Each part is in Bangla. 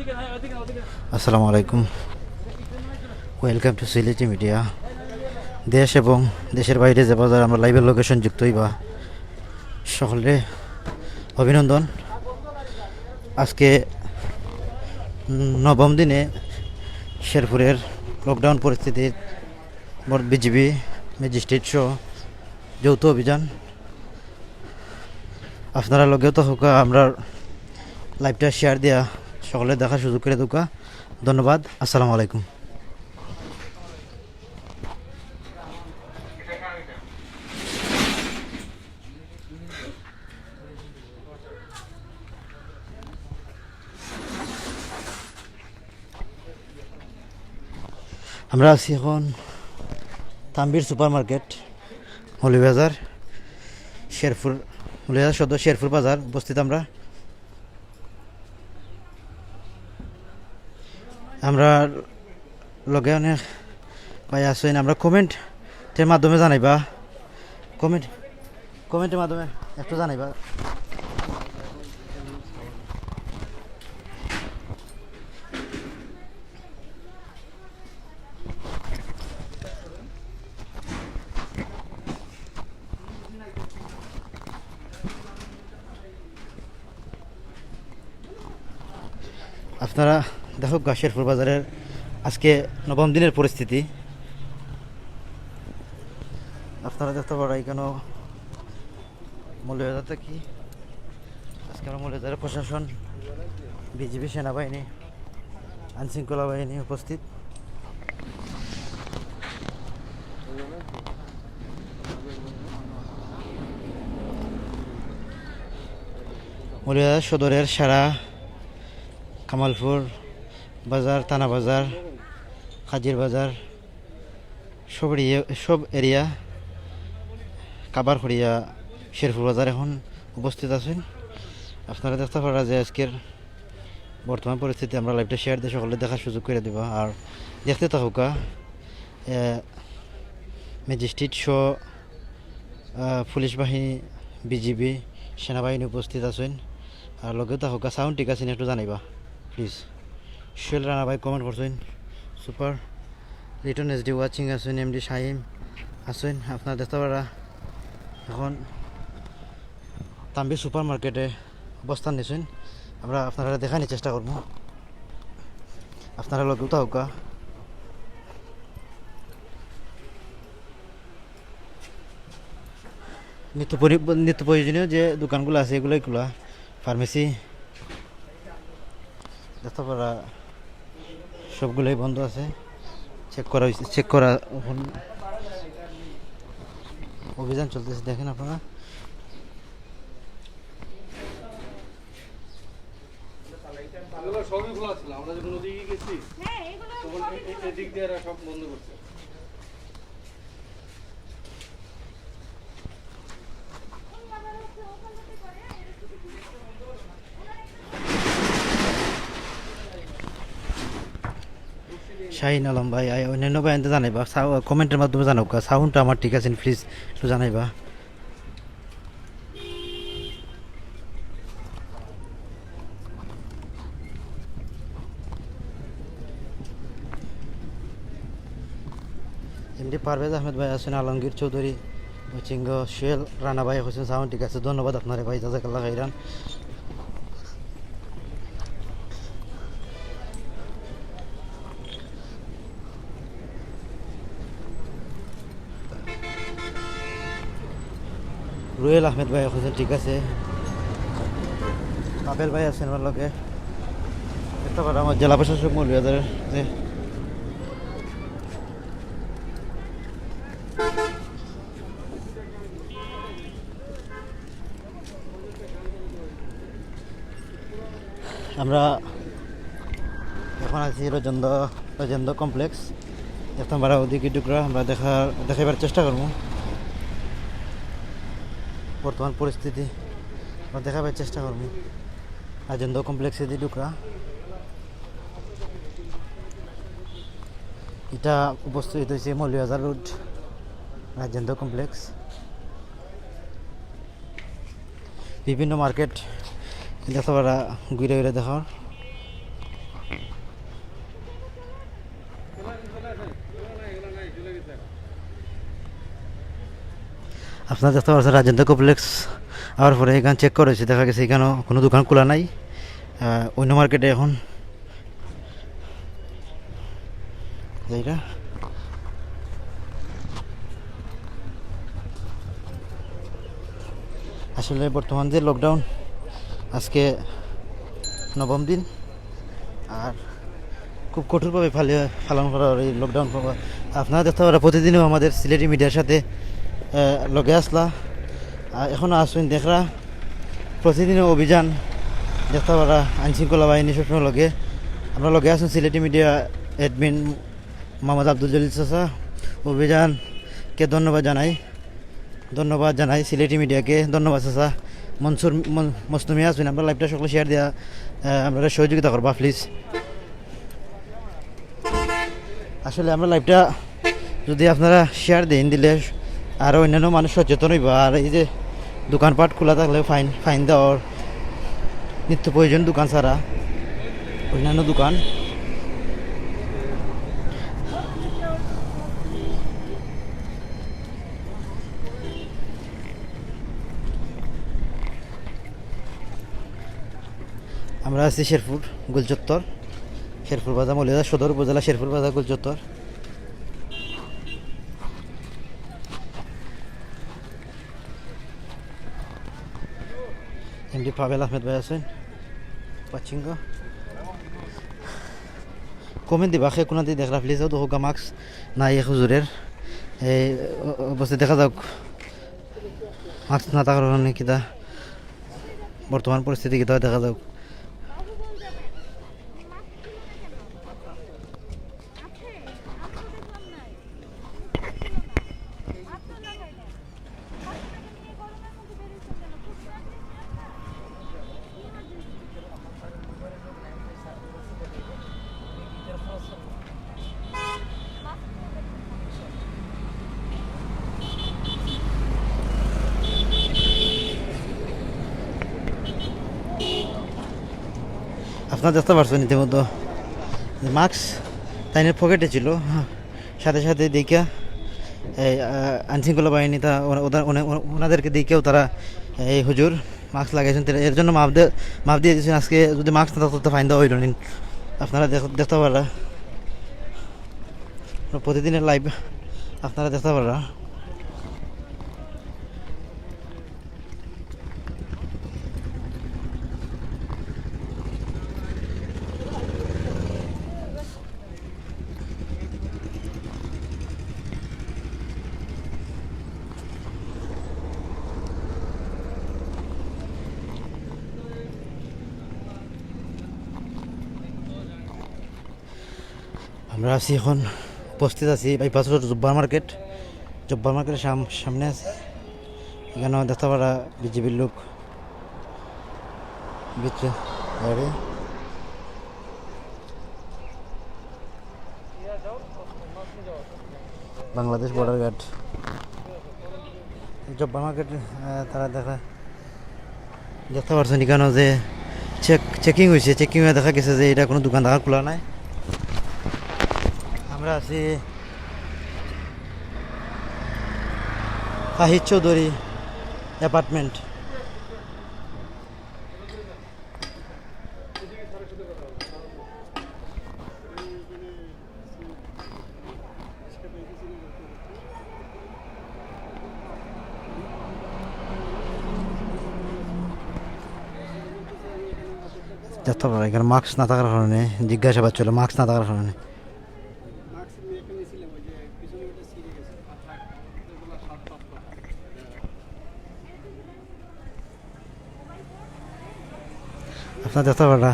আসসালামু আলাইকুম, ওয়েলকাম টু সিলেটি মিডিয়া। দেশ এবং দেশের বাইরে যে বাজার আমরা লাইভের লোকেশন যুক্ত হইবা সকলে অভিনন্দন। আজকে নবম দিনে শেরপুরের লকডাউন পরিস্থিতির বিজিবি ম্যাজিস্ট্রেট সহ যৌথ অভিযান আপনারা লগেও তো হোক আমরা লাইভটা শেয়ার দেওয়া সকলে দেখার সুযোগ করে দোকা। ধন্যবাদ, আসসালামু আলাইকুম। আমরা আছি এখন তাম্বির সুপার মার্কেট, মৌলভীবাজার, শেরপুর, মৌলভীবাজার সদর শেরপুর বাজার উপস্থিত। আমরা লগে অনেক ভাই আসেন, আমরা কমেন্টের মাধ্যমে জানাইবা, কমেন্টের মাধ্যমে একটু জানাইবা। আপনারা দেখো শেরপুর বাজারের আজকে নবম দিনের পরিস্থিতি আপনারা দেখতে পারো। কেন মৌলভীবাজারটা কি আজকে আমরা মৌলভীবাজারের প্রশাসন, বিজিবি, সেনাবাহিনী, আইনশৃঙ্খলা বাহিনী উপস্থিত। মৌলভীবাজার সদরের সারা কামালপুর বাজার, থানা বাজার, কাজির বাজার সব এরিয়া কাবার করিয়া শেরপুর বাজার এখন উপস্থিত আছেন। আপনারা দেখতে পারা যে আজকের বর্তমান পরিস্থিতি আমরা লাইভটা শেয়ার দিয়ে সকলে দেখার সুযোগ করে দেবা। আর দেখতে থাকুকা ম্যাজিস্ট্রেট সহ পুলিশ বাহিনী, বিজিবি, সেনাবাহিনী উপস্থিত আছেন। আর লগে থাকুকা সাউন্ড ঠিক আছে একটু জানাইবা প্লিজ। সুয়েল রানা ভাই কমেন্ট করছেন, সুপার রিটার্ন এসডি ওয়াচিং আছেন, এমডি শাহিম আছেন। আপনারা দেখতে পারা এখন তাম্বি সুপার মার্কেটে অবস্থান নিয়েছেন। আমরা আপনারা দেখানোর চেষ্টা করবো, আপনারা লগে থাকুকা। নিত্য প্রয়োজনীয় যে দোকানগুলো আছে এগুলোই খোলা, ফার্মেসি দেখতে পারা সবগুলোই বন্ধ আছে। চেক করা এখন অভিযান চলতেছে, দেখেন আপনারা। সবই খোলা ছিল, আমরা যখন ওদিকে গেছি তখন এদিক দিয়ে এরা সব বন্ধ করছে। শাহিন আলম ভাই, অন্যান্য ভাই আনতে জানাইবা, কমেন্টের মাধ্যমে জানাবো। সাউন্ডটা আমার ঠিক আছে প্লিজ একটু জানাইবা। এমডি পারভেজ আহমেদ ভাই আছেন, আলমগীর চৌধুরী, চিঙ্গ সুয়েল রানা ভাই হচ্ছেন, সাউন্ড ঠিক আছে। ধন্যবাদ আপনারে ভাই, জাজাকাল্লাহ খাইরান। রুয়েল আহমেদ ভাই হচ্ছেন, ঠিক আছে। আপেল ভাই আছেন আমার লগে। দেখতে পারো আমার জেলা প্রশাসক মৌলভীবাজারের যে আমরা এখন আছি রাজেন্দ্র কমপ্লেক্স। দেখতাম বারা ওদিকে টুকরা আমরা দেখাইবার চেষ্টা করবো। বর্তমান পরিস্থিতি আমরা দেখাবার চেষ্টা করবো। রাজেন্দ্র কমপ্লেক্সে দিয়ে টুকরা এটা উপস্থিত হয়েছে মৌলভীবাজার রোড, রাজেন্দ্র কমপ্লেক্স। বিভিন্ন মার্কেট দেখতে পারা ঘুরে ঘুরে দেখার আপনারা দেখতে পাচ্ছেন রাজেন্দ্র কমপ্লেক্স আবার পরে এখানে চেক করেছি, দেখা গেছে এখানেও কোনো দোকান খোলা নাই। অন্য মার্কেটে এখন এইটা আসলে বর্তমান যে লকডাউন, আজকে 9ম দিন, আর খুব কঠোরভাবে পালন করা হয় এই লকডাউন। আপনারা দেখতে পারা প্রতিদিনও আমাদের সিলেটি মিডিয়ার সাথে লগে আসলা, আর এখনও আসুন দেখরা প্রতিদিনও অভিযান দেখতে পারা আইনশৃঙ্খলা বাহিনী সবসময় লগে। আমরা লগে আসুন সিলেটি মিডিয়া অ্যাডমিন মোহাম্মদ আব্দুল জলিল চাচা। অভিযানকে ধন্যবাদ জানাই সিলেটি মিডিয়াকে, ধন্যবাদ চাচা। মনসুর মসনুমিয়া আসবেন, আমরা লাইভটা সকলে শেয়ার দেওয়া আপনারা সহযোগিতা করবা প্লিজ। আসলে আমরা লাইভটা যদি আপনারা শেয়ার দেন দিলে আরও অন্যান্য মানুষ সচেতন হইব। আর এই যে দোকানপাট খোলা থাকলে ফাইন দেওয়ার, নিত্য প্রয়োজন দোকান ছাড়া অন্যান্য দোকান। আমরা আছি শেরপুর গোলচত্বর, শেরপুর বাজার মৌলিয়া সদর উপজেলা, শেরপুর বাজার গোলচত্বর। এমডি পাবেল আহমেদ ভাই আছেন পাচিঙ্গ। কমেন্ট দিবা সে কোনাদি দেখলা প্লিজ। হোগা মাস্ক নাই হুজুরের এই অবস্থা দেখা যাক, মাস্ক না থাকার কারণে কিতা বর্তমান পরিস্থিতি কিতা দেখা যাক। আপনারা দেখতে পারছেন ইতিমধ্যে মাস্ক তাইনের পকেটে ছিল, সাথে সাথে দেখা এই আইনশৃঙ্খলা বাহিনী তা ওনাদেরকে দেখেও তারা এই হুজুর মাস্ক লাগাইছেন, এর জন্য মাপ দিয়ে দিয়েছেন। আজকে যদি মাস্ক না থাকতো ফাইন দেওয়া হইল নিন। আপনারা দেখতে পারা প্রতিদিনের লাইভ আপনারা দেখতে পারা। আমরা আছি এখন উপস্থিত আছি বাইপাস রোড জব্বার মার্কেটের সামনে আছে। এখানেও দেখতে পারা বিজেপির লোক ভিতরে গাড়ি। Bangladesh border guard Jabbar market, তারা দেখতে পারছেন এখানেও যে চেকিং হয়েছে। চেকিং হয়ে দেখা গেছে যে এটা কোনো দোকান দেখা খোলা নাই। আমরা আছি ফাহিদ চৌধুরী অ্যাপার্টমেন্ট। দেখতে পারা এখানে মাস্ক না থাকার কারণে জিজ্ঞাসাবাদ চলে, মাস্ক না থাকার কারণে। আপনার দেখতে পারা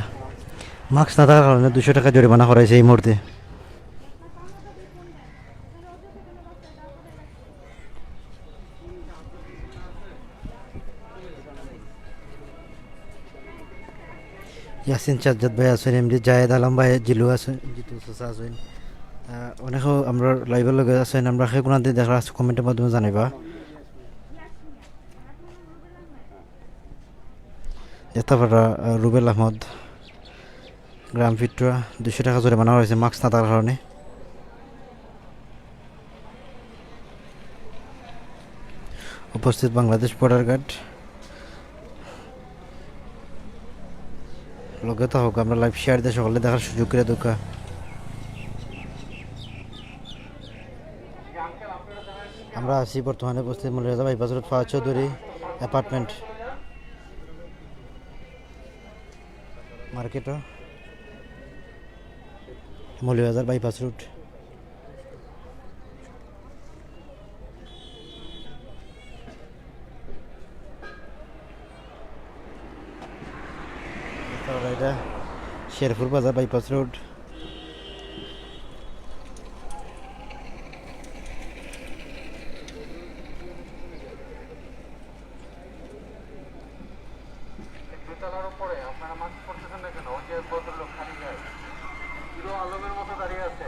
মাস্ক না থাকার কারণে 200 টাকা জরিমানা করা হয়েছে এই মুহূর্তে। ইয়াসিন সাজ্জাদ ভাই আছেন, এমডি জায়েদ আলম ভাই, জিলু আছেন, জিতু চাচা আছেন, অনেকেও আমরা লাইভের লগে আছেন। আমরা সেই কোনাতে দেখা কমেন্টের মাধ্যমে জানাইবা। দেখতে পারা রুবেল আহমদ গ্রাম ফিটরা 200 টাকা জরিমানা হয়েছে মাস্ক না থাকার কারণে। উপস্থিত বাংলাদেশ বর্ডার গার্ড। লগে তো হোক, আমরা লাইভ শেয়ার দিয়ে সকলে দেখার সুযোগ করে দোকা। আমরা আছি বর্তমানে উপস্থিত Moulvibazar bypass road Fawaz Chowdhury apartment market, Moulvibazar bypass road. এটা শেরপুর বাজার বাইপাস রোড। দোতলার উপরে আপনারা মাস্ক পরতেছেন না কেন? ওই যে ভদ্রলোক খালি গায়ে হিরো আলমের মতো দাঁড়িয়ে আছে।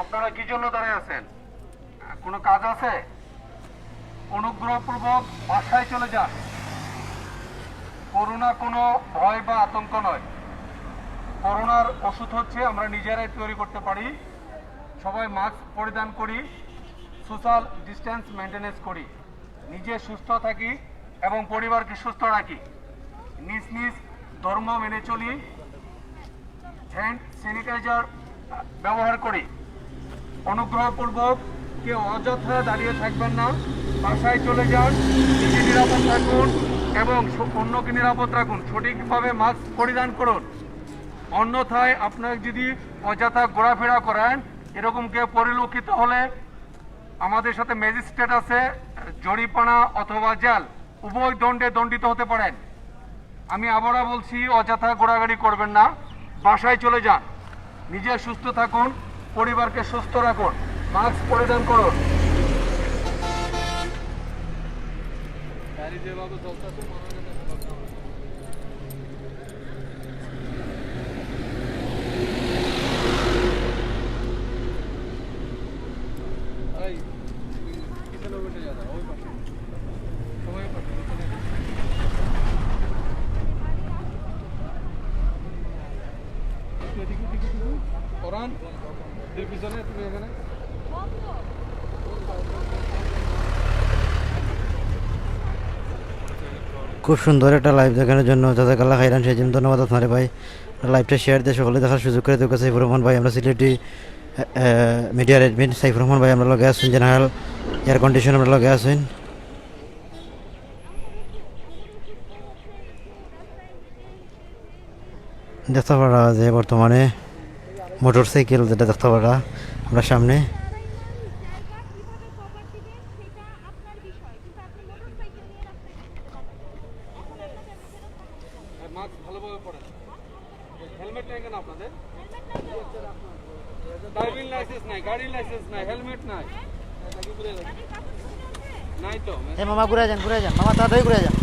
আপনারা কি জন্য দাঁড়িয়ে আছেন? কোনো কাজ আছে? অনুগ্রহপূর্বক বাসায় চলে যান। করোনা কোনো ভয় বা আতঙ্ক নয়। করোনার ওষুধ হচ্ছে আমরা নিজেরাই তৈরি করতে পারি। সবাই মাস্ক পরিধান করি, সোশ্যাল ডিস্টেন্স মেনটেনেন্স করি, নিজে সুস্থ থাকি এবং পরিবারকে সুস্থ রাখি, নিজ নিজ ধর্ম মেনে চলি, হ্যান্ড স্যানিটাইজার ব্যবহার করি। অনুগ্রহপূর্বক কেউ অযথা দাঁড়িয়ে থাকবেন না, বাসায় চলে যান, নিজে নিরাপদ থাকুন এবং অন্যকে নিরাপদ রাখুন। সঠিকভাবে মাস্ক পরিধান করুন। অন্যথায় আপনার যদি অযথা ঘোরাফেরা করেন, এরকম কেউ পরিলক্ষিত হলে আমাদের সাথে ম্যাজিস্ট্রেট আছে, জরিমানা অথবা জেল উভয় দণ্ডে দণ্ডিত হতে পারেন। আমি আবারও বলছি, অযথা ঘোরাঘুরি করবেন না, বাসায় চলে যান, নিজে সুস্থ থাকুন, পরিবারকে সুস্থ রাখুন, মাস্ক পরিধান করুন। গাড়ি যেভাবে চলতেছে পিছনে তুমি এখানে খুব সুন্দর একটা লাইভ দেখানোর জন্য জাজাকাল্লাহ খাইরান, সেই জন্য ধন্যবাদ আপনারে ভাই। লাইভটা শেয়ার দিয়ে সকলে দেখার সুযোগ করে দেবো। সাইফুর রহমান ভাই, আমরা সিলেটি মিডিয়া অ্যাডমিন সাইফুর রহমান ভাই আমরা লগে আসছেন, জেনারেল এয়ার কন্ডিশন আমরা লগে আছেন। দেখতে পারা যে বর্তমানে মোটর সাইকেল যেটা দেখতে পারা আমরা সামনে, মাস্ক ভালোভাবে পরেন। হেলমেট নাই কেন আপনাদের? ড্রাইভিং লাইসেন্স নাই, গাড়ির লাইসেন্স নাই, হেলমেট নাই, নাই তো। মামা ঘুরে যান মামা, তাড়াতাড়ি ঘুরে যান।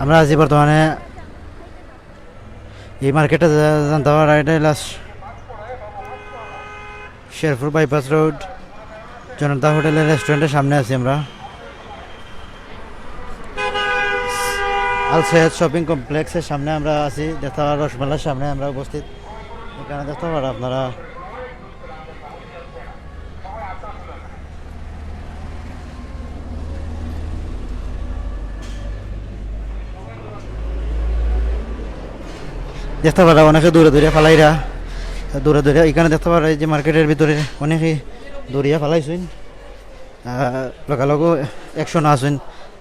আমরা আছি বর্তমানে এই মার্কেটে জানতে পারা, এটা শেরপুর বাইপাস রোড জনতা হোটেলের রেস্টুরেন্টের সামনে আছি আমরা। আল সৈয়দ শপিং কমপ্লেক্সের সামনে আমরা আছি, দেখতে পারা রসমেলার সামনে আমরা উপস্থিত। এখানে দেখতে পারা আপনারা দেখতে পারা অনেকে দূরে দূরে ফালাইরা, দূরে দূরে এখানে দেখতে পারা যে মার্কেটের ভিতরে অনেকেই দৌড়িয়া ফালাইছেন, লগালগ অ্যাকশন আসেন,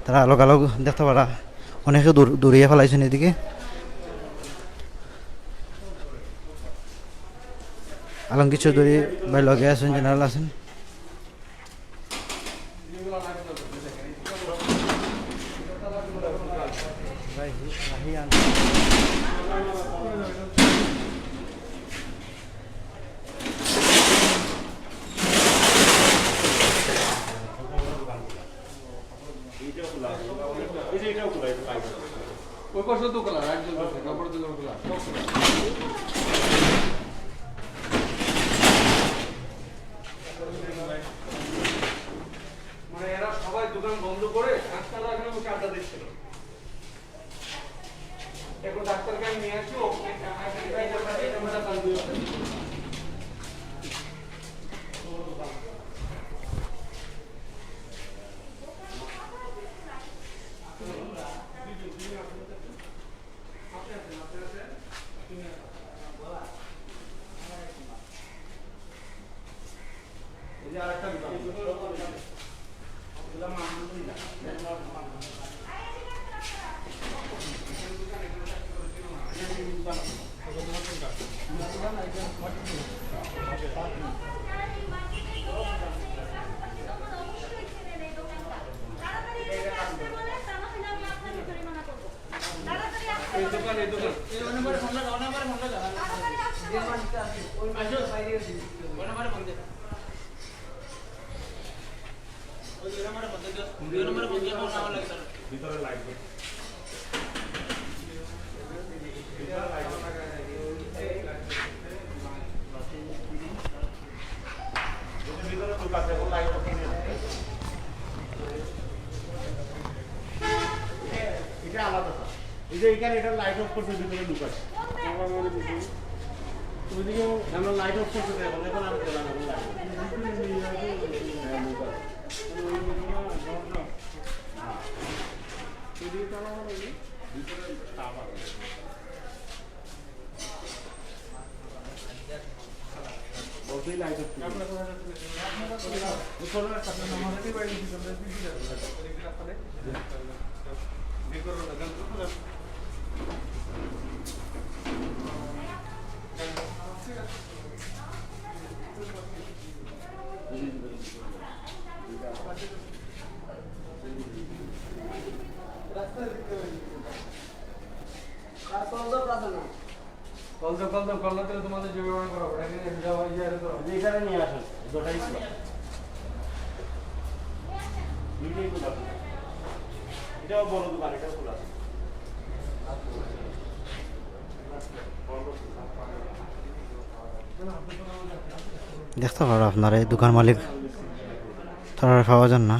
তারা লগালগ দেখতে পারা অনেকে দৌড়িয়া ফেলাইছেন এদিকে। আলমগীর চৌধুরী ভাই লগে আছেন, জেনারেল আছেন। ওই পাশে দোকান, একজন কাপড়ের দোকান খোলা। বন্ধ করে ডাক্তাররা এখানে বসে আড্ডা দিচ্ছিল। এখন ডাক্তারকে আমি নিয়ে আসি, আরেকটা ভিতরে লাইট এটা আলাদা, এই যে এখানে এটা লাইট অফ করতে ভিতরে ঢুকাচ্ছে, ওইদিকে আমরা লাইট অফ করতে দেবো, এখন আমি দেবো না লাইট। লাইট তোমাদের যে ব্যবহার করো এখানে নিয়ে আসুন, দুটাই এটাও বড় দোকান, এটাও খোলা আছে। দেখতে পারো আপনার এই দোকান মালিক তারা পাওয়া যান না।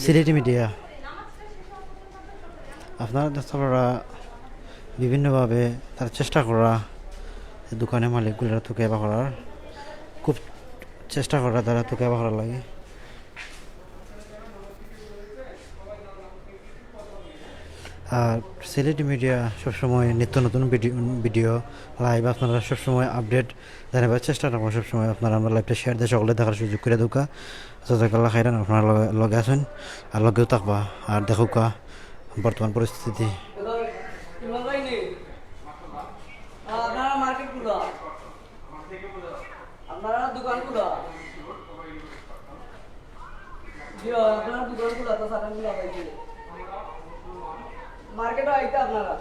সিলেটি মিডিয়া আপনারা দেখতে পারা বিভিন্নভাবে তার চেষ্টা করা দোকানের মালিকগুলোরা তুকেবা করার, খুব চেষ্টা করা তারা তুকেবা করার লাগে। আর সিলেটি মিডিয়া সবসময় নিত্য নতুন ভিডিও লাইভ আপনারা সবসময় আপডেট জানাবার চেষ্টা রাখবো। সবসময় আপনারা আমরা লাইভটা শেয়ার দিয়ে সকলে দেখার সুযোগ করে দোকা জাজাকাল্লাহ খাইরান। আপনারা লগে আছেন আর লগেও থাকবা আর দেখুকা বর্তমান পরিস্থিতি। আপনারা মার্কেট গুলো, আপনারা দোকান গুলো, আপনারা দোকান গুলো তো সাটান গুলো মার্কেটে আইতে আপনারা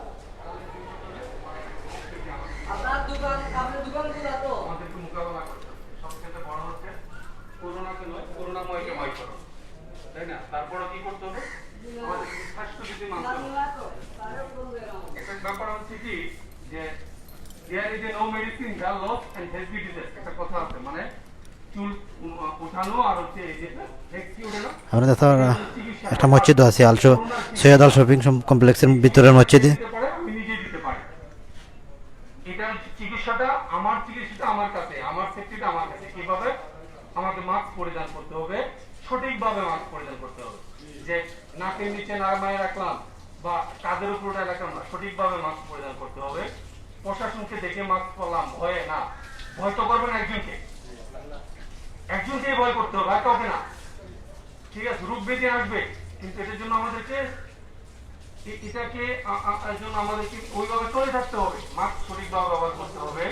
আপনার দোকান, আপনার দোকান গুলো তো আমাদেরকে মোকাবেলা করতে হবে। সবচেয়ে বড় হচ্ছে করোনাকে নয়, করোনাময়কে ভয় করো, তাই না? তারপরে কি করতে হবে? আমাদের স্বাস্থ্যবিধি মানতে হবে। একটা ব্যাপার হচ্ছে কি যে there is no medicine that loss and healthy disease, একটা কথা আছে, মানে চুল উঠানো আর হচ্ছে এই যে আমরা দেখতে একটা মসজিদ আছে আলসো সৈয়দ আল শপিং কমপ্লেক্সের ভিতরের মসজিদে। আমি নিজে দিতে পারি, এটা চিকিৎসাটা আমার, চিকিৎসাটা আমার কাছে, আমার সেফটিটা আমার কাছে। কিভাবে? আমাকে মাস্ক পরিধান করতে হবে, সঠিকভাবে মাস্ক পরিধান করতে হবে। যে নাকের নিচে নাড়ামায় রাখলাম বা কাঁধের উপর রাখলাম না, সঠিকভাবে মাস্ক পরিধান করতে হবে। প্রশাসনকে দেখে মাস্ক পরলাম ভয়ে না, ভয় তো করবে না, একজনকেই ভয় করতে হবে, আর কাউকে না। ঠিক আছে, রোগ বেঁধে আসবে, কিন্তু এটার জন্য আমাদেরকে আমাদেরকে ওইভাবে চলে থাকতে হবে। মাস্ক সঠিকভাবে ব্যবহার করতে হবে,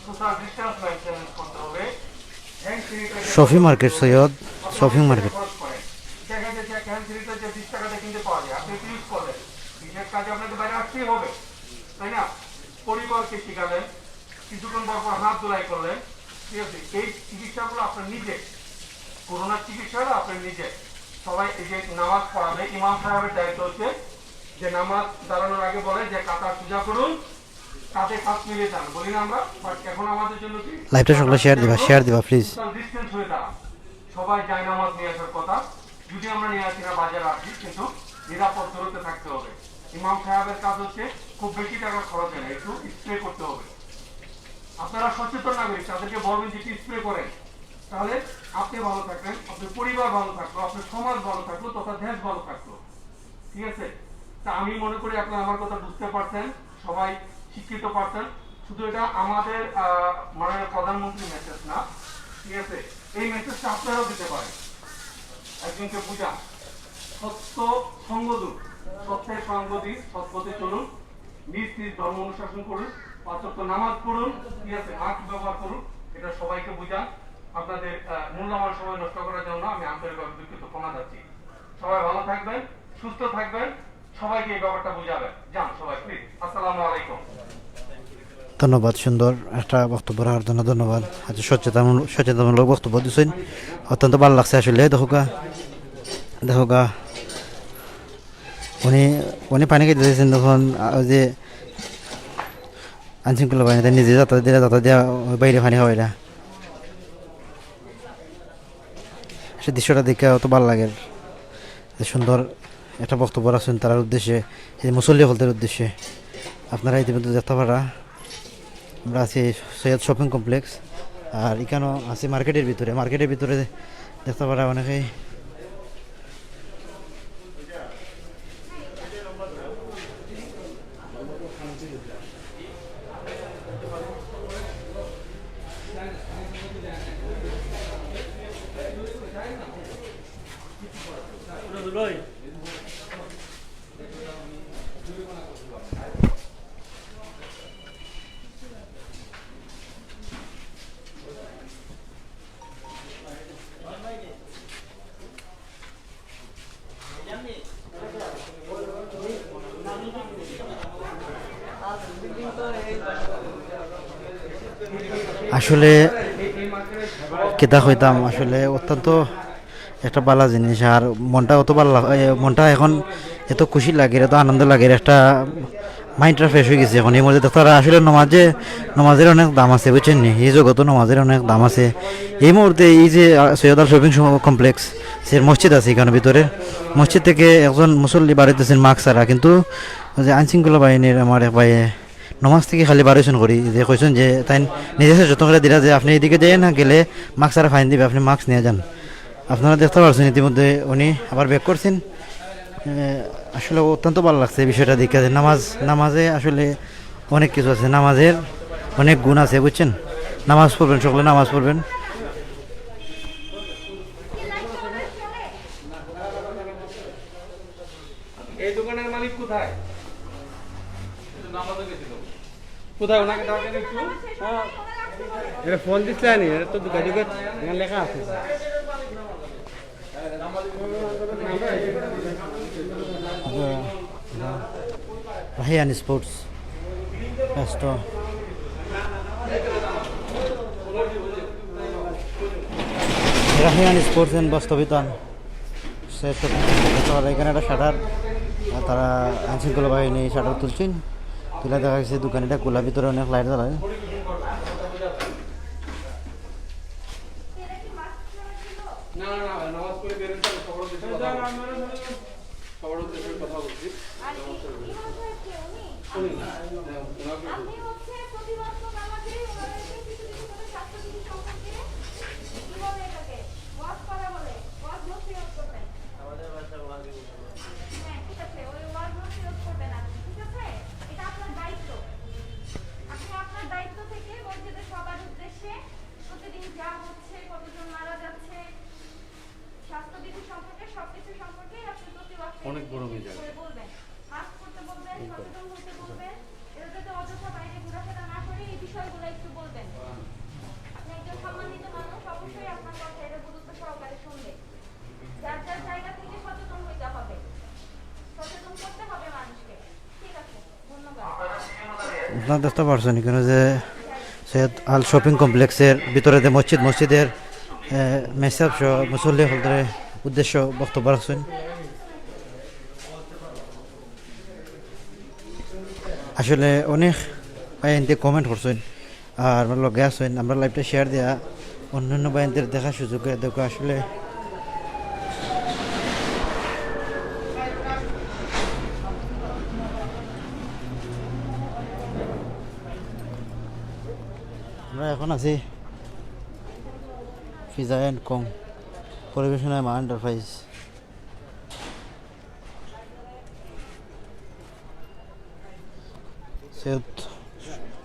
সোশ্যাল ডিস্টেন্স মেইনটেইন করতে হবে। Shopping market, Syed shopping market. দেখা যাচ্ছে হ্যান্ড স্যানিটাইজার 20 টাকাতে কিনতে পাওয়া যায়, আপনি ইউজ করলেন, বিশেষ কাজে আপনাকে বাইরে আসতেই হবে, তাই না? পরিবারকে শিখালেন, কিছুক্ষণ পর পর হাত ধোলাই করলেন, ঠিক আছে? এই চিকিৎসাগুলো আপনার নিজে, করোনার চিকিৎসাটা আপনার নিজে। সবাই এই যে নামাজ পড়াবে, ইমাম সাহেবের দায়িত্ব হচ্ছে যে নামাজ দাঁড়ানোর আগে বলে যে কাতার সোজা করুন, কাঁধে কাঁধ মিলিয়ে যান বলি না আমরা, বাট এখন আমাদের জন্য কি লাইভটা সকলে শেয়ার দিবা প্লিজ। সোশ্যাল ডিসটেন্স হয়ে দাঁড়ান। সবাই জায়নামাজ নিয়ে আসার কথা, যদি আমরা নিয়ে আসি না বাজারে আসি, কিন্তু নিরাপদ দূরত্বে থাকতে হবে। ইমাম সাহেবের কাজ হচ্ছে খুব বেশি টাকা খরচ হয় না, একটু স্প্রে করতে হবে। আপনারা সচেতন নাগরিক, তাদেরকে বলবেন যে স্প্রে করেন, তাহলে আপনি ভালো থাকবেন, আপনার পরিবার ভালো থাকলো, আপনার সমাজ ভালো থাকলো, তথা দেশ ভালো থাকলো। ঠিক আছে? তা আমি মনে করি আপনারা আমার কথা বুঝতে পারছেন, সবাই শিক্ষিত পারছেন। শুধু এটা আমাদের মাননীয় প্রধানমন্ত্রীর মেসেজ না, ঠিক আছে? এই মেসেজটা আপনারাও দিতে পারেন, একজনকে বুঝান। সত্য সঙ্গ দিন, সত্যের সঙ্গ দিন, সৎপথে চলুন, নিজ নিজ ধর্ম অনুশাসন করুন, 5 ওয়াক্ত নামাজ পড়ুন, ঠিক আছে, মাস্ক ব্যবহার করুন। এটা সবাইকে বুঝান। আপনাদের মূল্যবান সময় নষ্ট করার জন্য আমি আন্তরিকভাবে দুঃখিত, ক্ষমা যাচ্ছি। সবাই ভালো থাকবেন, সুস্থ থাকবেন, সবাইকে এই ব্যাপারটা বুঝাবেন। যান সবাই প্লিজ। আসসালামু আলাইকুম। ধন্যবাদ, সুন্দর একটা বক্তব্য রাখার জন্য ধন্যবাদ। আচ্ছা, সচেতনমূলক বক্তব্য দিচ্ছেন, অত্যন্ত ভালো লাগছে আসলে। দেখো গা উনি পানি খেতে দিয়েছেন তখন ওই যে আইনশৃঙ্খলা বাহিনীতে নিজে যাতায়াত দিয়া বাইরে পানি খাওয়াই না, সে দৃশ্যটা দেখে অত ভালো লাগে। সুন্দর একটা বক্তব্য রাখছেন তার উদ্দেশ্যে, এই মুসল্লি হলদের উদ্দেশ্যে। আপনারা ইতিমধ্যে দেখতে পারা আমরা আছি সৈয়দ শপিং কমপ্লেক্স, আর এখানেও আছি মার্কেটের ভিতরে দেখতে পারা অনেকেই আসলে কেতা হইতাম, আসলে অত্যন্ত একটা ভালো জিনিস। আর মনটা অত ভালো মনটা এখন এত খুশি লাগে, এত আনন্দ লাগে, একটা মাইন্ডটা ফ্রেশ হয়ে গেছে এখন। এই মধ্যে তারা আসলে নমাজের অনেক দাম আছে, বুঝছেন নি? এই জগত নমাজের অনেক দাম আছে। এই মুহূর্তে এই যে সৈয়দ আল শপিং কমপ্লেক্স সে মসজিদ আছে, এখানে ভিতরে মসজিদ থেকে একজন মুসল্লি বাড়িতেছেন মাস্ক ছাড়া, কিন্তু যে আইনশৃঙ্খলা বাহিনীর আমার এক ভাই নমাজ থেকে খালি বারোজন করি যে কইছেন যে তাই নিজে যত্ন করে দিলা যে আপনি এদিকে যাই না গেলে মাস্ক ছাড়া ফাইন দিবে, আপনি মাস্ক নিয়ে যান। আপনারা দেখতে পাচ্ছেন ইতিমধ্যে উনি আবার ব্যাক করছেন। আসলে অত্যন্ত ভালো লাগছে এই বিষয়টা দেখে। নামাজে আসলে অনেক কিছু আছে, নামাজের অনেক গুণ আছে, বুঝছেন? নামাজ পড়বেন, সকলে নামাজ পড়বেন। এই দোকানের মালিক কোথায়? কোথায় ওনাকে ডাকেন একটু। এটা ফোন দিচ্ছে নি, এটা তো যোগাযোগ লেখা আছে। রাহিয়ান স্পোর্টস ব্যস্ত। রাহিয়ান স্পোর্টস এন্ড বাস্তবিতান এখানে একটা শাটার, তারা আইনশৃঙ্খলা বাহিনী শাটার তুলছেন, তুলে দেখা গেছে দোকানিটা খোলা, ভিতরে অনেক লাইট জ্বালায়। না না না, নামাজ পড়ে বেরোন, সবার উদ্দেশ্যে কথা বলছি। সবার উদ্দেশ্যে কথা বলছি। আপনি হচ্ছে প্রতিবন্ধ আমাকে স্বাস্থ্যবিধি সম্পর্কে কি বলে এটাকে ওয়াজ করা বলে, ওয়াজ নসিহত করবেন। আমাদের ভাষা ওয়াজ, হ্যাঁ ঠিক আছে, ওই ওয়াজ নসিহত করবেন আপনি, ঠিক আছে? এটা আপনার দায়িত্ব। আপনি আপনার দায়িত্ব থেকে মসজিদের সবার উদ্দেশ্যে প্রতিদিন যা হচ্ছে, কতজন মারা যাচ্ছে, স্বাস্থ্যবিধি সম্পর্কে সবকিছু সম্পর্কে আপনি প্রতি ওয়াক্তে অনেক বড় করে বলবেন। মাস্ক করতে বলবেন, সচেতন হতে বলবেন, এটা যাতে অযথা বাইরে ঘোরাফেরা না করে এই বিষয়গুলো একটু বলবেন। আপনি একজন সম্মানিত মানুষ, অবশ্যই আপনার কথা এটা গুরুত্ব সহকারে শুনবে। যার যার জায়গা থেকে সচেতন হইতে হবে, সচেতন করতে হবে মানুষকে। ঠিক আছে, ধন্যবাদ। আপনারা দেখতে পারছেন এখানে যে সৈয়দ আল শপিং কমপ্লেক্সের ভিতরে যে মসজিদের মেসাব সহ মুসল্লি হলদের উদ্দেশ্য বক্তব্য রাখছেন। আসলে অনেক বাইনদের কমেন্ট করছেন আর আমরা লগে আসছেন, আমরা লাইভটা শেয়ার দেওয়া অন্যান্য বাইনদের দেখার সুযোগ করে দেখো। আসলে আমরা এখন আছি পিজা অ্যান্ড কং, পরিবেশনায় Maa enterprise. Syed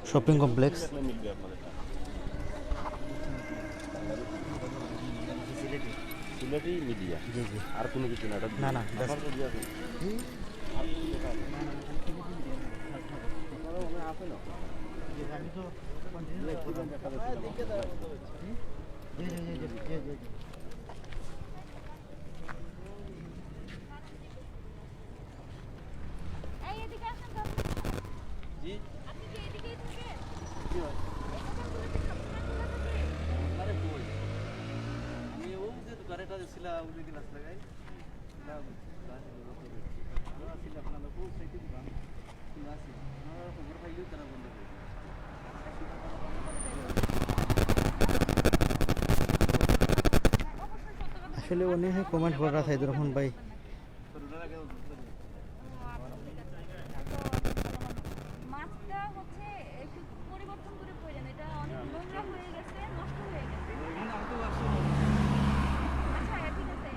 shopping complex. Sylheti media জি জি, আর কোনো কিছু না, না না এই এদিকে আসেন তো। জি, আপনি কি এদিকেই থাকেন? আসলে অনেক কমেন্ট করা সাইদুর রহমান ভাই। মাছটা হচ্ছে একটু পরিবর্তন করে প্রয়োজন, এটা অনেক নোংরা হয়ে গেছে, নষ্ট হয়ে গেছে। আচ্ছা ঠিক আছে,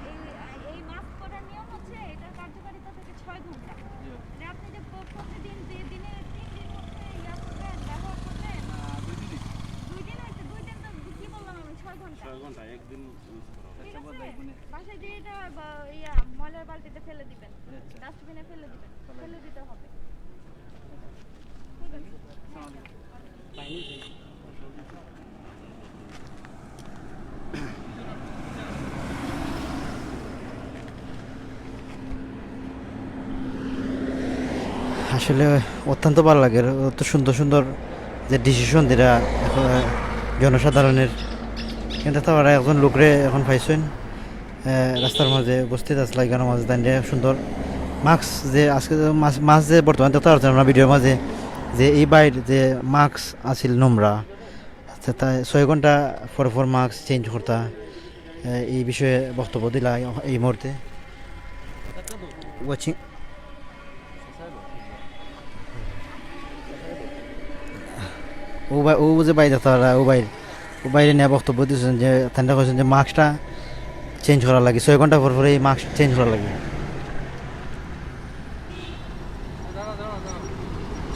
এই মাছ করার নিয়ম হচ্ছে এটার কার্যকারিতা থেকে 6 ঘন্টা। মানে আপনি যে প্রতিদিন যে দিনে 3 দিন হচ্ছে ইয়া করবেন, ব্যবহার করবেন। 2 দিন হচ্ছে, 2 দিন তো কি বললাম আমি, 6 ঘন্টা। 6 ঘন্টা একদিন ঠিক আছে, বাসায় যে এটা ইয়া ময়লার বালতিতে ফেলে দিবেন, ডাস্টবিনে ফেলে দিবেন, ফেলে দিতে হবে। ঠিক আছে। আসলে অত্যন্ত ভালো লাগে, অত সুন্দর সুন্দর যে ডিসিশন দিরা জনসাধারণের। কিন্তু তারা একজন লোকরে এখন পাইছেন রাস্তার মাঝে উপস্থিত আসলে এখানের মাঝে দাঁড়িয়ে সুন্দর মাস্ক যে আজকে মাছ যে বর্তমানে দেখতে পাচ্ছেন আমরা ভিডিওর মাঝে, যে এই বাইর যে মাস্ক আছিল নোংরা, তাই 6 ঘন্টা পর মাস্ক চেঞ্জ করতা। এই বিষয়ে বক্তব্য দিলা এই মুহূর্তে। ওয়াচিং ও যে বাইরে তারা ও বাইরে নিয়ে বক্তব্য দিয়েছেন যে ঠান্ডা করেছেন যে মাস্কটা চেঞ্জ করা লাগে, 6 ঘন্টা পর এই মাস্ক চেঞ্জ করা লাগে।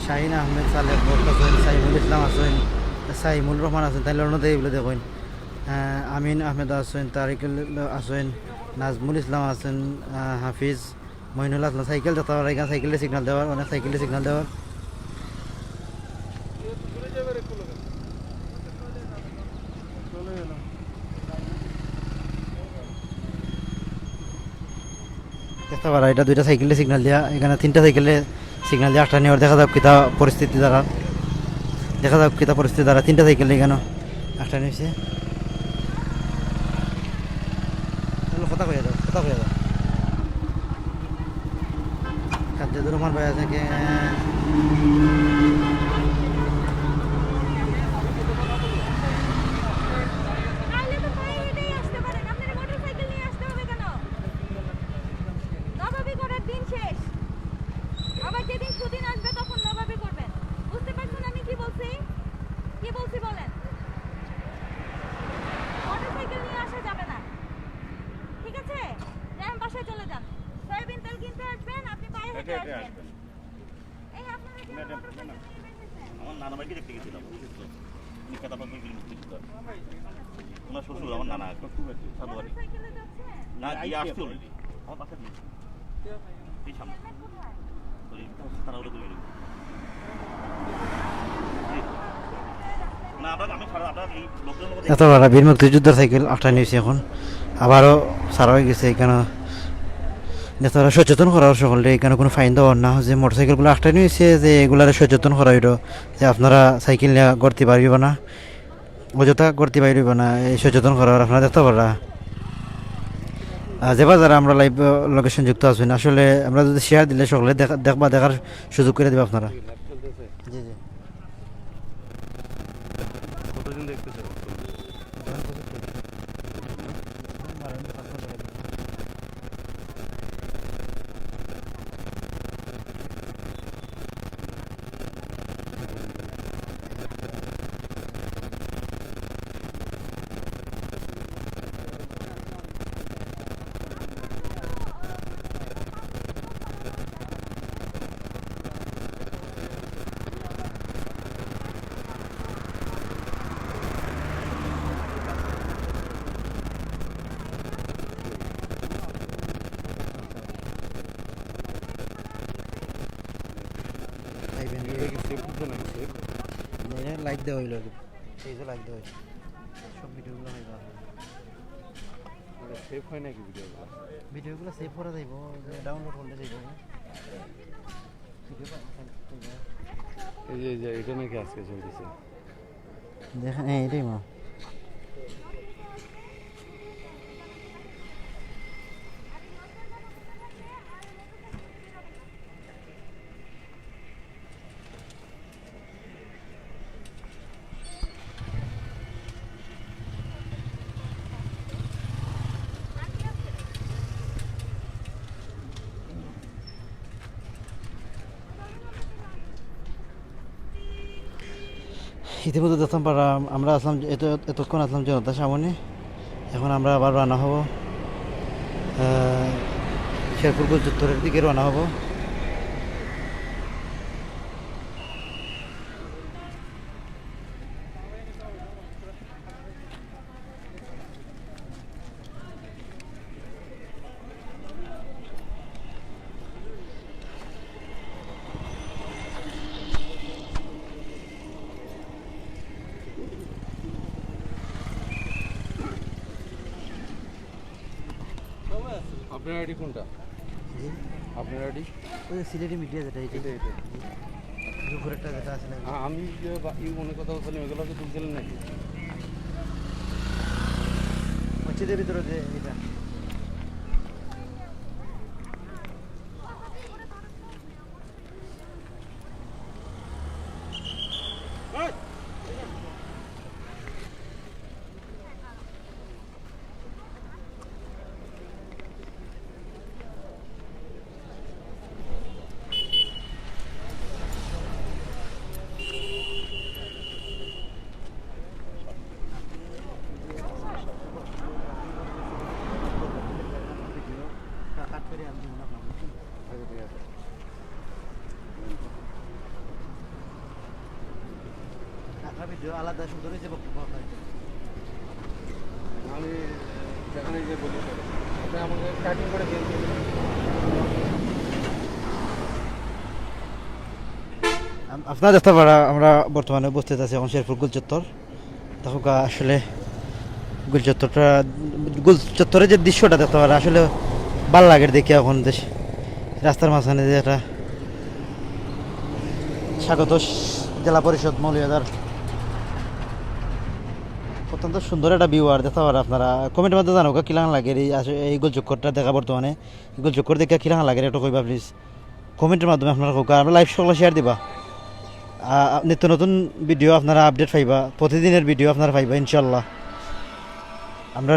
শাহিন আহমেদ সালেহ আছেন, সাইমুল ইসলাম আছেন, সাইমুল রহমান আছেন, তাই লড়ন দেয় বলে দেখুন। আমিন আহমেদ আছেন, তারিকুল আছেন, নাজমুল ইসলাম আছেন, হাফিজ মইনুল আসলাম। সাইকেল যেতে পারে এখানে, সাইকেলে সিগন্যাল দেওয়ার, অনেক সাইকেলে সিগন্যাল দেওয়ার। দেখতে পারা এটা 2টা সাইকেলে সিগন্যাল দেওয়া, এখানে 3টা সাইকেলে সিগন্যাল দিয়ে 8টা নেওয়ার। দেখা যাক কিতা পরিস্থিতি দ্বারা, 3টা সাইকেল এখানে 8টা নিয়েছে। কথা কয়ে দাও কাজুর রহমান ভাই আছে কি? তাহলে তো পায়ে হেঁটেই আসতে পারেন, আপনার মোটরসাইকেল নিয়ে আসতে হবে কেন? নবাবী করার দিন শেষ, আবার যেদিন সুদিন আসবে তখন নবাবী করবেন। বুঝতে পারছেন আমি কি বলছি বলেন? মোটরসাইকেল নিয়ে আসা যাবে না, ঠিক আছে? যান বাসায় চলে যান, সয়াবিন তেল কিনতে আসবেন, আপনি পায়ে হেঁটে আসবেন। এই আপনারা কি মোটরসাইকেল নিয়ে বেরিয়েছেন? আমার নানা বাড়িকে দেখতে গেছিলাম, নিকাতা পাবলিক মুক্তিযুদ্ধ ওনার শ্বশুর আমার নানা সাধু বাড়ি মোটরসাইকেলে যাচ্ছেন? না গিয়ে আসছে অলরেডি আমার বাসা দিয়েছে এই সামনে হেলমেট কোথায়? ওই তারা ওটা তুলে না আপনার আমি সারা আপনার এই লোকজনের মধ্যে এত বড় বীর মুক্তিযোদ্ধার সাইকেল 8টা নিয়েছে, এখন আবারও সারা হয়ে গেছে। এখানে নেতারা সচেতন করার সকলে, এখানে কোনো ফাইন দেওয়ার না, যে মোটরসাইকেলগুলো 8টা নিয়েছে যে এগুলারে সচেতন করা হইল যে আপনারা সাইকেল নিয়ে করতে পারব না, অযথা করতে পারব না, এই সচেতন করার আপনারা দেখতে পারা। যে বাজারে আমরা লাইভ লোকেশন যুক্ত আছেন, আসলে আমরা যদি শেয়ার দিলে সকলে দেখার সুযোগ করে দেবে আপনারা। জি জি লাইক দেওয়া হইলো পেজে লাইক দেওয়া হইলো সব ভিডিওগুলো পাইবা সেভ হয় নাকি ভিডিওগুলো? ভিডিওগুলো সেভ করা যাইব ডাউনলোড করলে যাইব ভিডিও এই যে এটা নাকি আজকে চলতেছে। দেখেন হ্যাঁ এটাই মা ইতিমধ্যে দেখতাম পারা আমরা আসলাম এতক্ষণ আসলাম জনতার সামনে এখন আমরা আবার রানা হব শেরপুর গুলচত্বরের দিকে রানা হব আপনার আইডি কোনটা? আপনার আইডি ওই যে সিলেটি মিডিয়া যেটা এটা এটা দুপুরেরটা যেটা আছে না আমি যে মনে কথা বলছিলাম এগুলো কি তুলছিলেন নাকি? মসজিদের ভিতরে যে এটা ভিডিও আলাদা সুন্দর হয়েছে বক্তব্য আমি যেখানে যে বলি আপনি আমাকে কাটিং করে দিয়ে আপনারা দেখতে পারা আমরা বর্তমানে উপস্থিত আছি এখন শেরপুর গুলচত্বর দেখো আসলে গুলচত্বরের যে দৃশ্যটা দেখতে পারা আসলে ভাল লাগে দেখি এখন দেশ রাস্তার মাঝখানে যে একটা স্বাগত জেলা পরিষদ মৌলিয়াদার অত্যন্ত সুন্দর একটা ভিউ আর দেখতে পারা আপনারা কমেন্টের মধ্যে জানো কিলাং লাগে এই গোলচক্করটা দেখা বর্তমানে গোলচক্কর দেখে কিলাং লাগে একটু কইবা প্লিজ কমেন্টের মাধ্যমে আপনারা হোক আমরা লাইভ সকলে শেয়ার দিবা নিত্য নতুন ভিডিও আপনারা আপডেট পাইবা প্রতিদিনের ভিডিও আপনারা পাইবা ইনশাল্লাহ আমরা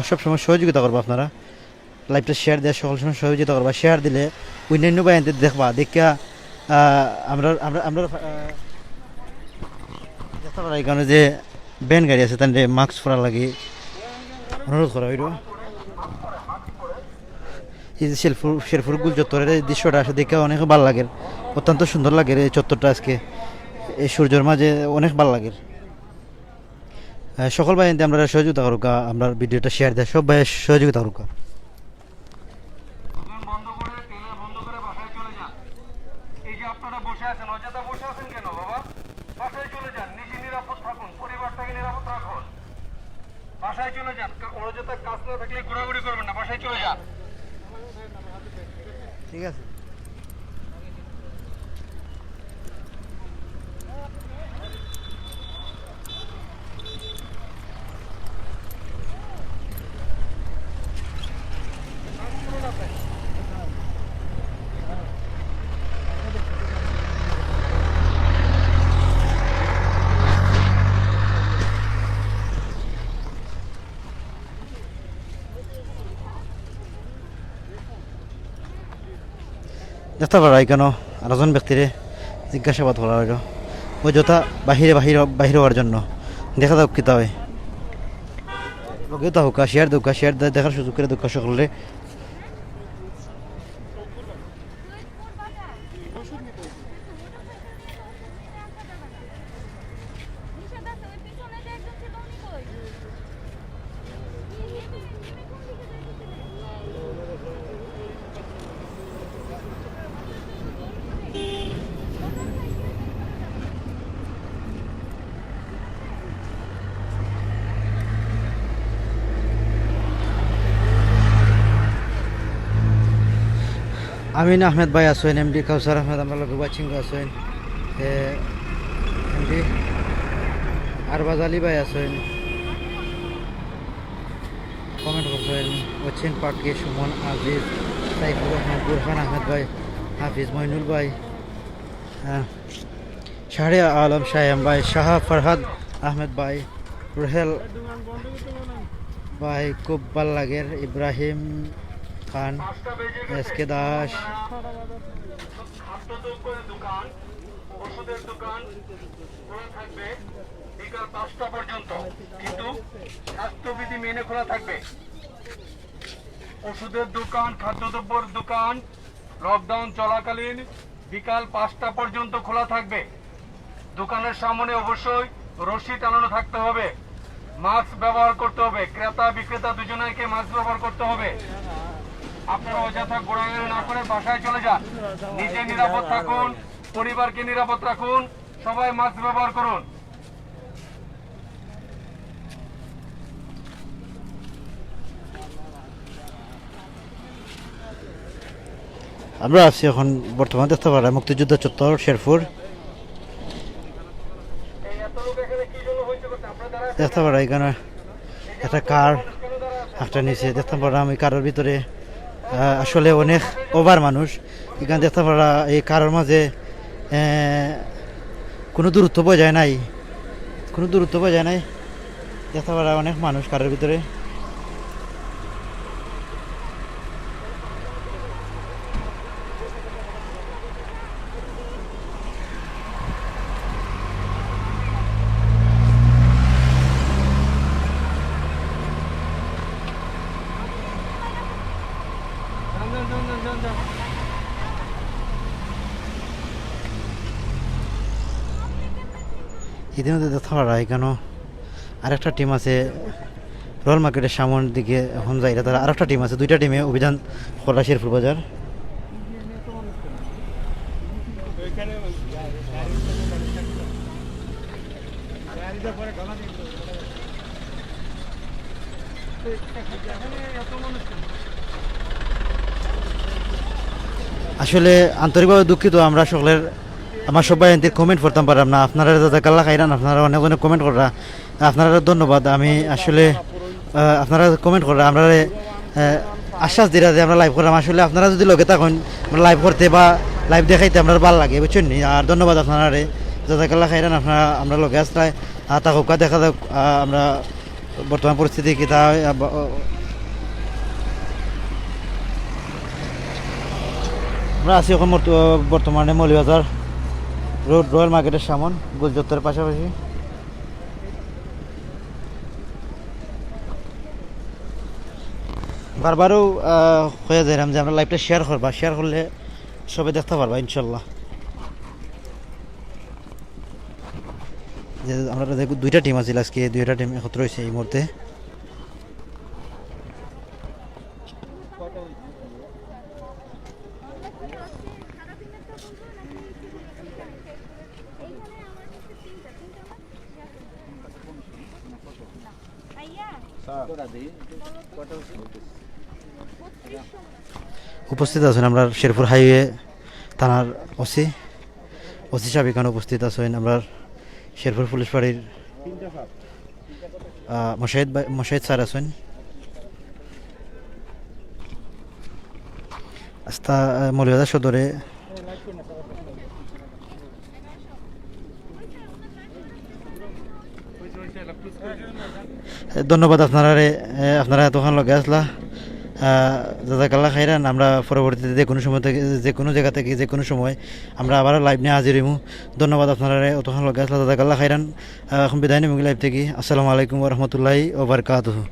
সবসময় সহযোগিতা করবো আপনারা লাইভটা শেয়ার দেওয়া সকল সময় সহযোগিতা করবা শেয়ার দিলে অন্যান্য বাহিনীতে দেখবা দেখা আমরা আমরা আমরা দেখতে পারা এই কারণে যে ব্যান গাড়ি আছে তাদের মাস্ক পরা লাগে অনুরোধ করা হইল এই যে শেরপুর গুল চত্বরের এই দৃশ্যটা আসে দেখে অনেক ভালো লাগে অত্যন্ত সুন্দর লাগে এই চত্বরটা আজকে এই সূর্যের মাঝে অনেক ভালো লাগে সকল ভাই আমরা সহযোগিতা করুক আমরা ভিডিওটা শেয়ার দেয় সব ভাই সহযোগিতা করুক বন্ধ করে টেলার বন্ধ করে বাসায় চলে যান। এই যে আপনারা বসে আছেন অযথা বসে আছেন কেন বাবা? বাসায় চলে যান, নিজে নিরাপদ থাকুন, পরিবারটাকে নিরাপদ রাখুন। বাসায় চলে যান, অযথা কাজ না থাকলে ঘোরাঘুরি করবেন না, বাসায় চলে যান। ঠিক আছে দেখতে পারা কেন আরেকজন ব্যক্তিরে জিজ্ঞাসাবাদ করা হইল ওই যথা বাহিরে বাহির বাহির হওয়ার জন্য দেখা যাক কিতা হয় লগেও তা হোকা শেয়ার দোকা শেয়ার দেখার সুযোগ করে দোকা সকলে আমিন আহমেদ ভাই আছেন, এমডি কাউসার আহমেদ আমরা লগে ওয়াচিং আছেন, এমডি আরবাজ আলী ভাই আছেন, কমেন্ট করছেন ওয়াচিং পার্কে সুমন আজিজ, সাইফুর রহমান, বুরহান আহমেদ ভাই, হাফিজ মইনুল ভাই, শাহরি আলম শায়াম ভাই, শাহ ফরহাদ আহমেদ ভাই, রুহেল ভাই, খুব ভাল লাগের, ইব্রাহিম খান, এসকে দাস, খাদ্যদ্রব্যের দোকান, ওষুধের দোকান খোলা থাকবে বিকাল 5টা পর্যন্ত, কিন্তু স্বাস্থ্যবিধি মেনে খোলা থাকবে। ওষুধের দোকান, খাদ্যদ্রব্যের দোকান লকডাউন চলাকালীন বিকাল 5টা পর্যন্ত খোলা থাকবে। দোকানের সামনে অবশ্যই রশি টানানো থাকতে হবে, মাস্ক ব্যবহার করতে হবে, ক্রেতা বিক্রেতা দুজনেরকে মাস্ক ব্যবহার করতে হবে। আপনারা অযথা ঘোরাঘুরি না করে বাসায় চলে যান, নিজে নিরাপদ থাকুন, পরিবারকে নিরাপদ রাখুন, সবাই মাস্ক ব্যবহার করুন। আমরা আছি এখন বর্তমানে দেখতে পারা মুক্তিযুদ্ধ চত্বর শেরপুর, এই এত লোক এখানে কি জন্য হইতে করতে আপনারা দেখতে পারা এখানে একটা কার একটা নিচে দেখতে পারলাম, এই কারের ভিতরে আসলে অনেক ওভার মানুষ এখানে দেখতে পারা, এই কারের মাঝে কোনো দূরত্ব বজায় নাই, কোনো দূরত্ব বজায় নাই, দেখতে পারা অনেক মানুষ কারের ভিতরে। ইতিমধ্যে দেখতে পারা এখানে আরেকটা টিম আছে রোল মার্কেটের সামনের দিকে, এখন যাই তারা আরেকটা টিম আছে, দুইটা টিমে অভিযান করা শেরপুর বাজার। আসলে আন্তরিকভাবে দুঃখিত, আমরা সকলের আমার সবাই এদের কমেন্ট করতাম পারলাম না, আপনারা দাদা কাল্লা খাইরান, আপনারা অনেক অনেক কমেন্ট করা, আপনারা ধন্যবাদ। আমি আসলে আপনারা কমেন্ট করা আমরা আশ্বাস দিরা যে আমরা লাইভ করলাম, আসলে আপনারা যদি লগে থাকুন লাইভ করতে বা লাইভ দেখাইতে আপনার ভালো লাগে বুঝছেন নি। আর ধন্যবাদ আপনারা দাদা কাল্লা খাইরান, আপনারা আমরা লগে আসলে থাকুক, দেখা যাক আমরা বর্তমান পরিস্থিতি কি তা। আমরা আছি এখন বর্তমানে মৌলভীবাজার রোড রয়্যাল মার্কেটের সামন গোলচত্বরের পাশাপাশি। বারবারও হয়ে যাইলাম যে আমরা লাইভটা শেয়ার করবা, শেয়ার করলে সবাই দেখতে পারবা ইনশাল্লাহ। যে আমরা দুইটা টিম আছে আজকে, দুইটা টিম একত্র হয়েছে এই মুহূর্তে। উপস্থিত আছেন আমরা শেরপুর হাইওয়ে থানার ওসি সাহেব এখানে উপস্থিত আছেন, আমরা শেরপুর পুলিশ ফাঁড়ির মোশাহিদ স্যার আছেন, আস্থা মৌলভীবাজার সদরে ধন্যবাদ আপনারা এতক্ষণ লগে আসলা, জাজাকাল্লাহ খাইরান। আমরা পরবর্তীতে যে কোনো সময় থেকে যে কোনো জায়গা থেকে যে কোনো সময় আমরা আবারও লাইভ নিয়ে হাজির হইমু। ধন্যবাদ আপনারা অতক্ষণ লগে আসলা, জাজাকাল্লাহ খাইরান। এখন বিদায় নিমু লাইভ থেকে। আসসালামু আলাইকুম ওয়া রাহমাতুল্লাহি ওয়া বারাকাতুহু।